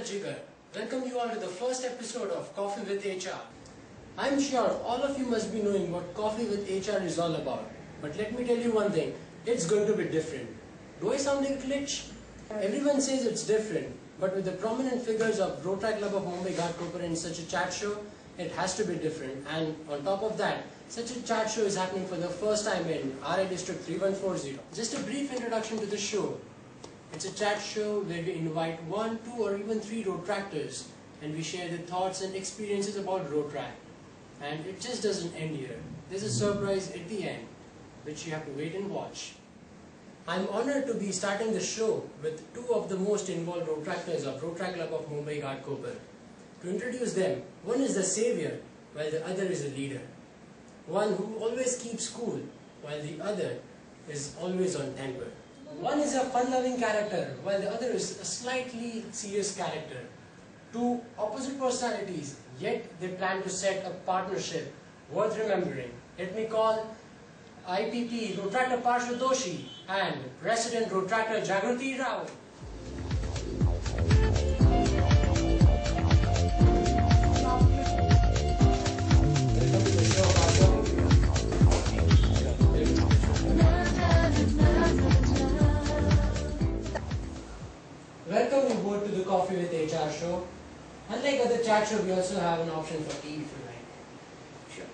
Jigar. Welcome you all to the first episode of Coffee with HR. I'm sure all of you must be knowing what Coffee with HR is all about. But let me tell you one thing, it's going to be different. Do I sound like a glitch? Everyone says it's different, but with the prominent figures of Rotaract Club of Mumbai, Ghatkopar in such a chat show, it has to be different. And on top of that, such a chat show is happening for the first time in RI District 3140. Just a brief introduction to the show. It's a chat show where we invite 1, 2 or even 3 Rotaractors and we share the thoughts and experiences about Rotaract. And it just doesn't end here. There's a surprise at the end, which you have to wait and watch. I'm honored to be starting the show with 2 of the most involved Rotaractors of Rotaract Club of Mumbai, Ghatkopar. To introduce them, one is the savior, while the other is a leader. One who always keeps cool, while the other is always on temper. One is a fun-loving character, while the other is a slightly serious character. 2 opposite personalities, yet they plan to set a partnership worth remembering. Let me call IPP Rotaractor Parshvadoshi and President Rotaractor Jagruti Rao. Welcome you both to the Coffee with HR show. Unlike other chat show, we also have an option for tea if you like. Sure.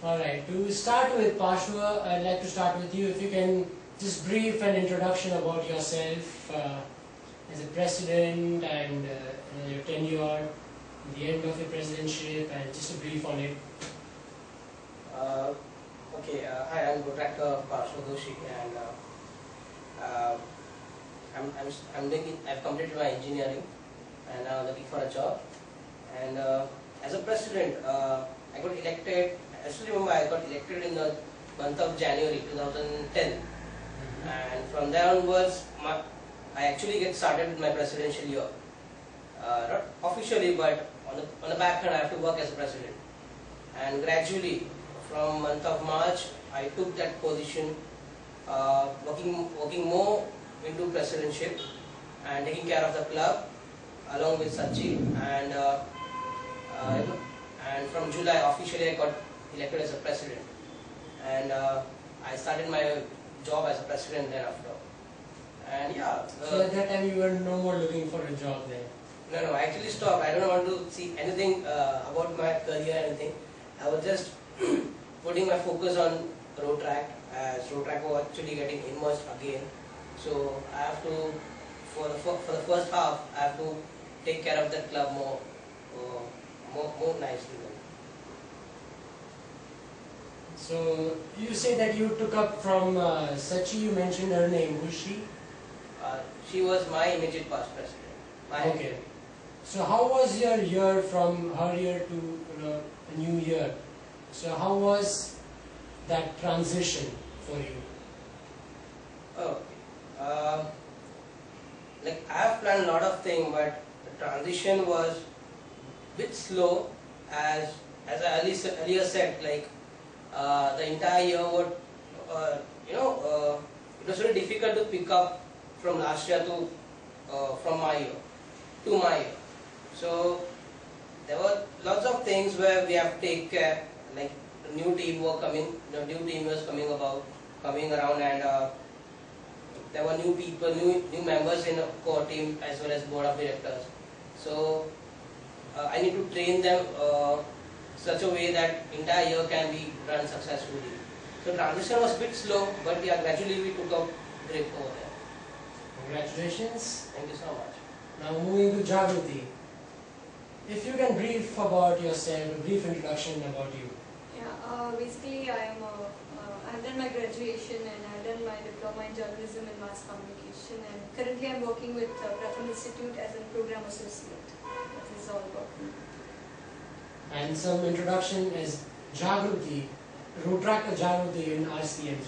Alright, to start with Parshva, I'd like to start with you. If you can just brief an introduction about yourself as a president and your tenure, the end of your presidentship, and just a brief on it. Hi, I'm Rotaractor Parshvadoshi, and I've completed my engineering, and now I'm looking for a job. And as a president, I got elected. I still remember I got elected in the month of January 2010, and from there onwards, I actually get started with my presidential year. Not officially, but on the back end, I have to work as a president. And gradually, from month of March, I took that position, working more into presidentship and taking care of the club along with Sachi, and from July officially I got elected as a president, and I started my job as a president thereafter. And yeah, so at that time you were no more looking for a job then? No, I actually stopped. I don't want to see anything about my career or anything. I was just putting my focus on Rotaract, as Rotaract was actually getting immersed again. So I have to, for the first half, I have to take care of that club more nicely. So you say that you took up from Sachi. You mentioned her name. Who's she? She was my immediate past president. Okay. So how was your year from her year to a new year? So how was that transition for you? Like I have planned a lot of things, but the transition was a bit slow, as I earlier said. Like the entire year would, it was very difficult to pick up from last year to from my year to my year. So there were lots of things where we have to take care, like the new team were coming, the new team was coming around, and there were new people, new members in the core team as well as board of directors. So I need to train them such a way that entire year can be run successfully. So transition was a bit slow, but yeah, gradually we took a grip over there. Congratulations. Thank you so much. Now moving to Jagruti. If you can brief about yourself, a brief introduction about you. Yeah, basically I've done my graduation and I've done my diploma in journalism and mass communication, and currently I'm working with Pratham Institute as a program associate. That is all about me. And some introduction as Jagruti, Rotaractor Jagruti in RCMG.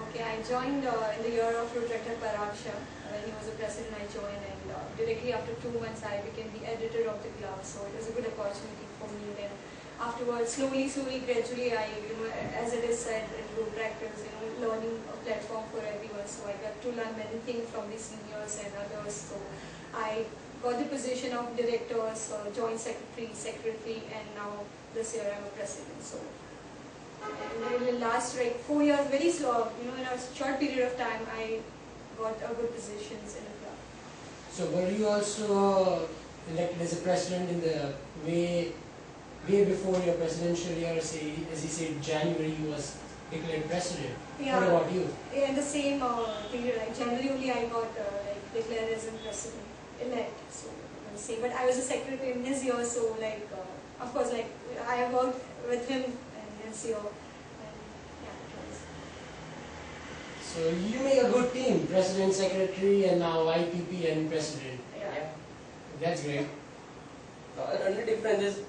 Okay, I joined in the year of Rotaractor Paraksha. When he was a president, I joined, and directly after 2 months I became the editor of the club, so it was a good opportunity for me then. afterwards, slowly, gradually, I, as it is said in Rotaractors, learning a platform for everyone. So I got to learn many things from the seniors and others. So I got the position of directors, joint secretary, and now this year I'm a president. So in the last 4 years, very slow, in a short period of time, I got a good positions in the club. So were you also elected as a president in the way before your presidential year, say, as he said, January, he was declared president? Yeah. What about you? Yeah, in the same period, January only I got declared as a president elect. So same, but I was a secretary in his year, so of course, I worked with him in his year. So you make a good team, president, secretary, and now IPP and president. Yeah. That's great. The only difference is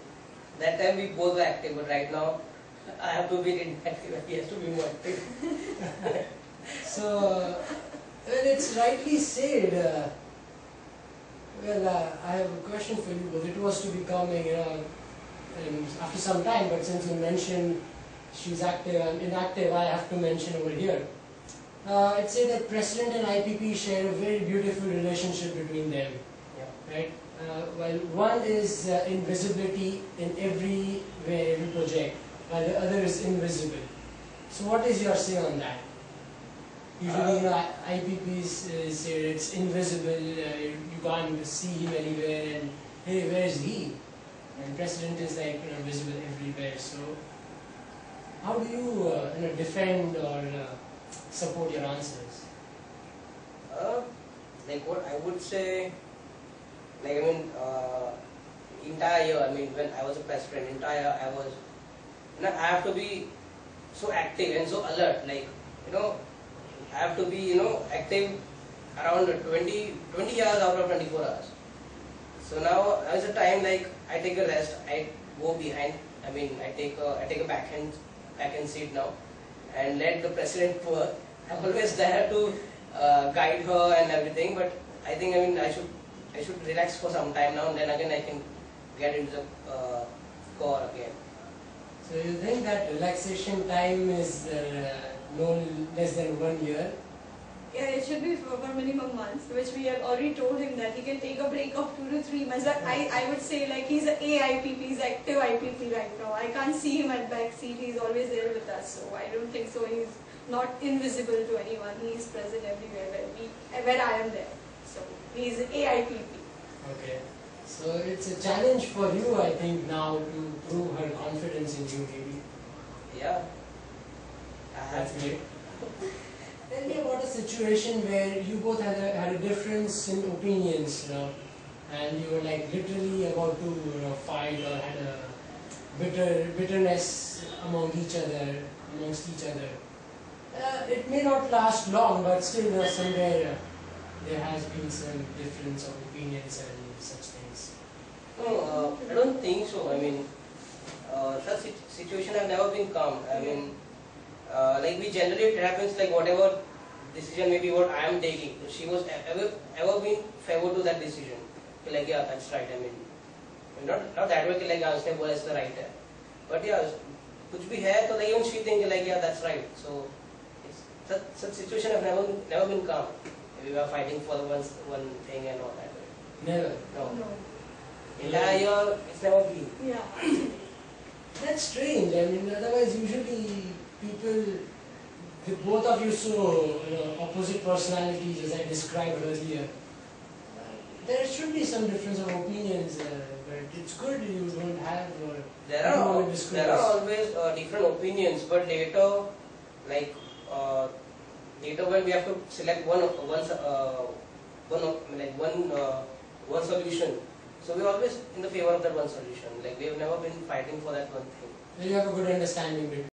that time we both were active, but right now I have to be inactive and he has to be more active. So, well, it's rightly said. I have a question for you. Well, it was to be coming, after some time, but since you mentioned she's active and inactive, I have to mention over here. I'd say that President and IPP share a very beautiful relationship between them, right? While one is invisibility in every project, while the other is invisible. So what is your say on that? Usually, IPPs say it's invisible, you can't see him anywhere, and hey, where is he? And President is visible everywhere. So how do you defend or support your answers? What I would say, entire year, when I was a president, entire I was, I have to be so active and so alert, I have to be, active around 20 hours out of 24 hours. So now, as a time, I take a rest, I go behind, I take a backhand seat now, and let the president work. I'm always there to guide her and everything, but I think I should relax for some time now, and then again I can get into the core again. So you think that relaxation time is no less than 1 year? Yeah, it should be for minimum months, which we have already told him that he can take a break of 2 to 3 months. But I would say he's an AIPP, he's active IPP right now. I can't see him at back seat, he's always there with us. So I don't think so. He's not invisible to anyone. He is present everywhere where I am there. So he's AIPP. Okay. So it's a challenge for you, I think, now to prove her confidence in you, maybe. Yeah. That's great. Tell me about a situation where you both had a difference in opinions, and you were literally about to fight or had a bitterness amongst each other. It may not last long, but still somewhere there has been some difference of opinions and such things. No, I don't think so. Such situation have never been calm. We generally, it happens whatever decision maybe what I am taking, she was ever been favored to that decision. Yeah, that's right. Not that way कि उसने बोला इसका right है. But yeah, कुछ भी है तो even she think yeah, that's right. So such situation have never been calm. We were fighting for one thing and all that. Never. No. Entire year it's never been. Yeah. That's strange. Otherwise usually people, with both of you so opposite personalities as I described earlier, there should be some difference of opinions, but it's good you don't have. There are always different opinions, but later, when we have to select one solution, so we're always in the favor of that one solution. We have never been fighting for that one thing. Well, you have a good understanding between